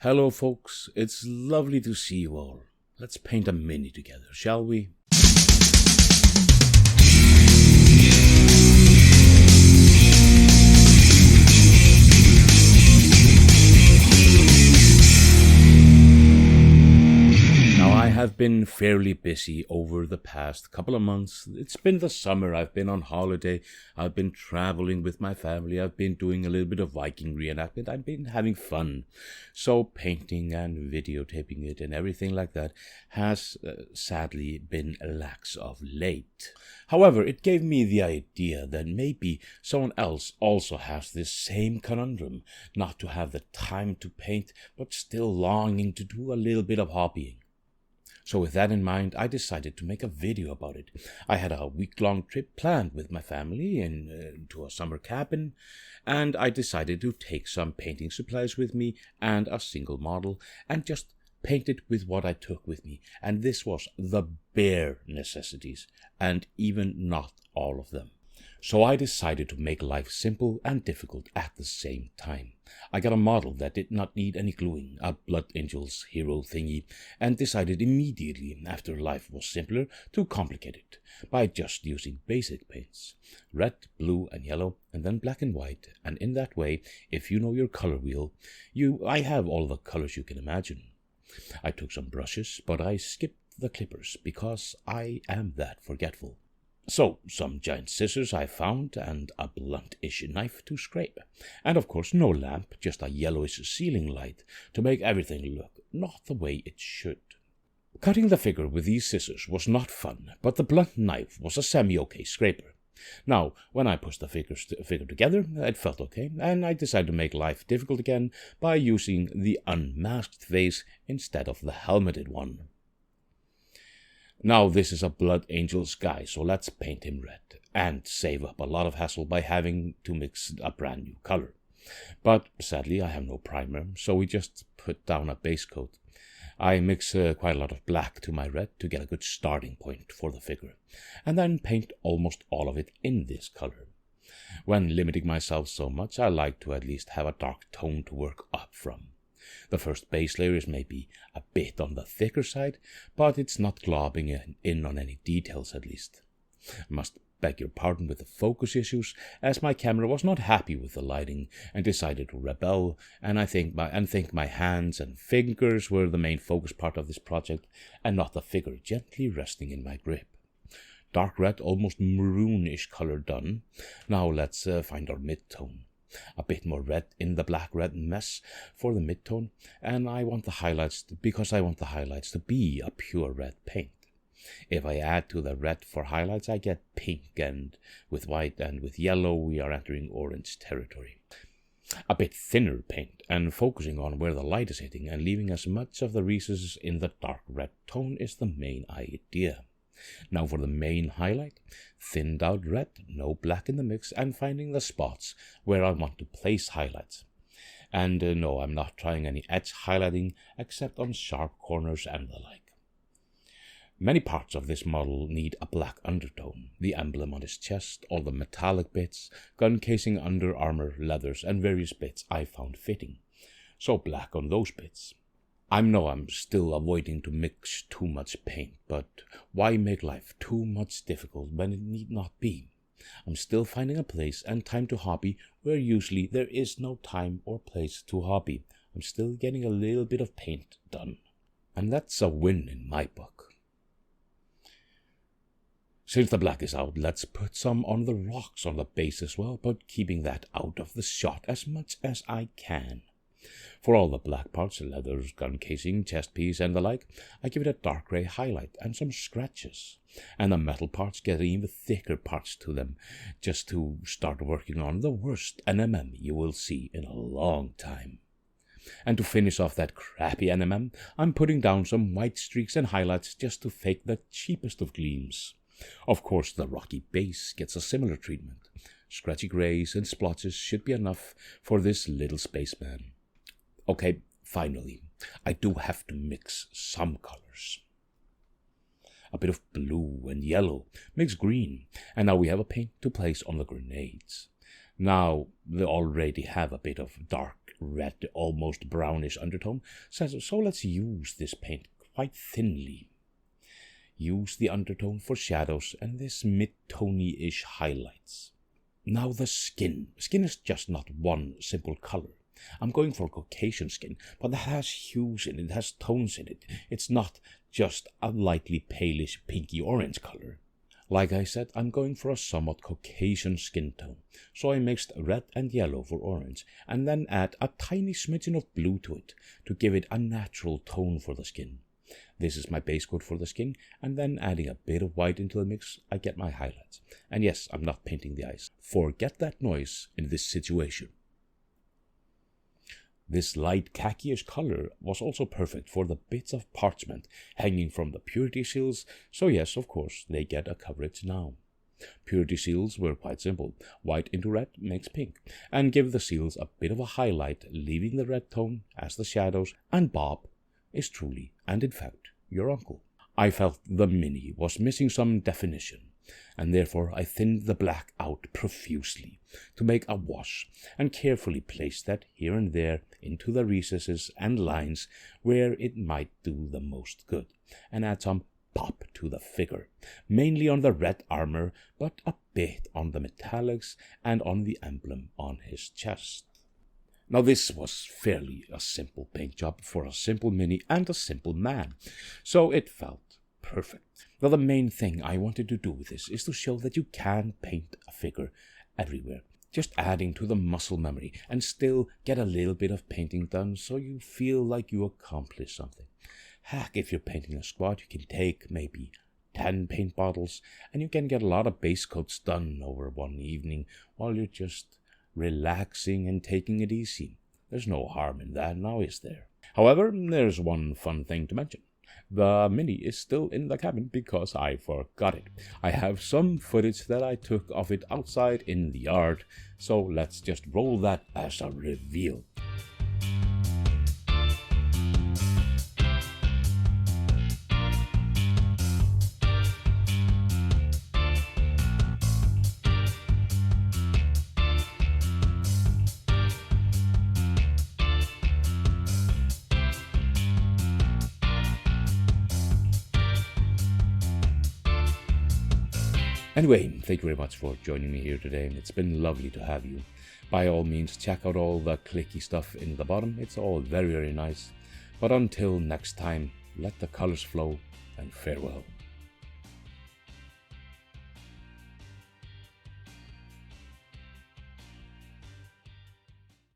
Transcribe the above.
Hello folks, it's lovely to see you all. Let's paint a mini together, shall we? I have been fairly busy over the past couple of months. It's been the summer, I've been on holiday, I've been traveling with my family, I've been doing a little bit of Viking reenactment, I've been having fun. So painting and videotaping it and everything like that has sadly been lax of late. However, it gave me the idea that maybe someone else also has this same conundrum, not to have the time to paint, but still longing to do a little bit of hobbying. So with that in mind, I decided to make a video about it. I had a week-long trip planned with my family to a summer cabin, and I decided to take some painting supplies with me and a single model and just paint it with what I took with me. And this was the bare necessities, and even not all of them. So I decided to make life simple and difficult at the same time. I got a model that did not need any gluing, a Blood Angels hero thingy, and decided immediately after life was simpler to complicate it by just using basic paints. Red, blue and yellow, and then black and white, and in that way, if you know your color wheel, I have all the colors you can imagine. I took some brushes, but I skipped the clippers because I am that forgetful. So, some giant scissors I found and a blunt-ish knife to scrape. And of course no lamp, just a yellowish ceiling light to make everything look not the way it should. Cutting the figure with these scissors was not fun, but the blunt knife was a semi-okay scraper. Now, when I pushed the figure together, it felt okay, and I decided to make life difficult again by using the unmasked face instead of the helmeted one. Now this is a Blood Angels guy, so let's paint him red, and save up a lot of hassle by having to mix a brand new color. But sadly I have no primer, so we just put down a base coat. I mix quite a lot of black to my red to get a good starting point for the figure, and then paint almost all of it in this color. When limiting myself so much, I like to at least have a dark tone to work up from. The first base layer is maybe a bit on the thicker side, but it's not globbing in on any details at least. I must beg your pardon with the focus issues, as my camera was not happy with the lighting and decided to rebel, and I think my hands and fingers were the main focus part of this project, and not the figure gently resting in my grip. Dark red, almost maroonish color done. Now let's find our mid-tone. A bit more red in the black-red mess for the mid-tone, and I want the highlights to be a pure red paint. If I add to the red for highlights, I get pink, and with white and with yellow we are entering orange territory. A bit thinner paint, and focusing on where the light is hitting and leaving as much of the recesses in the dark red tone is the main idea. Now for the main highlight, thinned out red, no black in the mix, and finding the spots where I want to place highlights. And no, I'm not trying any edge highlighting except on sharp corners and the like. Many parts of this model need a black undertone, the emblem on his chest, all the metallic bits, gun casing, under armor, leathers, and various bits I found fitting. So black on those bits. I'm still avoiding to mix too much paint, but why make life too much difficult when it need not be? I'm still finding a place and time to hobby where usually there is no time or place to hobby. I'm still getting a little bit of paint done. And that's a win in my book. Since the black is out, let's put some on the rocks on the base as well, but keeping that out of the shot as much as I can. For all the black parts, leathers, gun casing, chest piece, and the like, I give it a dark grey highlight and some scratches. And the metal parts get even thicker parts to them, just to start working on the worst NMM you will see in a long time. And to finish off that crappy NMM, I'm putting down some white streaks and highlights just to fake the cheapest of gleams. Of course, the rocky base gets a similar treatment. Scratchy greys and splotches should be enough for this little spaceman. Okay, finally, I do have to mix some colors. A bit of blue and yellow makes green, and now we have a paint to place on the grenades. Now, they already have a bit of dark red, almost brownish undertone. So let's use this paint quite thinly. Use the undertone for shadows and this mid-tony-ish highlights. Now the skin. Skin is just not one simple color. I'm going for Caucasian skin, but it has hues in it, it has tones in it. It's not just a lightly palish pinky orange color. Like I said, I'm going for a somewhat Caucasian skin tone, so I mixed red and yellow for orange, and then add a tiny smidgen of blue to it, to give it a natural tone for the skin. This is my base coat for the skin, and then adding a bit of white into the mix, I get my highlights. And yes, I'm not painting the eyes. Forget that noise in this situation. This light khaki-ish color was also perfect for the bits of parchment hanging from the purity seals, so yes, of course, they get a coverage now. Purity seals were quite simple. White into red makes pink, and give the seals a bit of a highlight, leaving the red tone as the shadows, and Bob is truly, and in fact, your uncle. I felt the Mini was missing some definition, and therefore I thinned the black out profusely to make a wash, and carefully placed that here and there into the recesses and lines where it might do the most good, and add some pop to the figure, mainly on the red armor, but a bit on the metallics and on the emblem on his chest. Now this was fairly a simple paint job for a simple Mini and a simple man, so it felt perfect. Now the main thing I wanted to do with this is to show that you can paint a figure everywhere, just adding to the muscle memory and still get a little bit of painting done so you feel like you accomplished something. Heck, if you're painting a squad, you can take maybe 10 paint bottles and you can get a lot of base coats done over one evening while you're just relaxing and taking it easy. There's no harm in that, now is there? However, there's one fun thing to mention. The Mini is still in the cabin because I forgot it. I have some footage that I took of it outside in the yard, so let's just roll that as a reveal. Anyway, thank you very much for joining me here today. It's been lovely to have you. By all means, check out all the clicky stuff in the bottom. It's all very, very nice. But until next time, let the colors flow and farewell.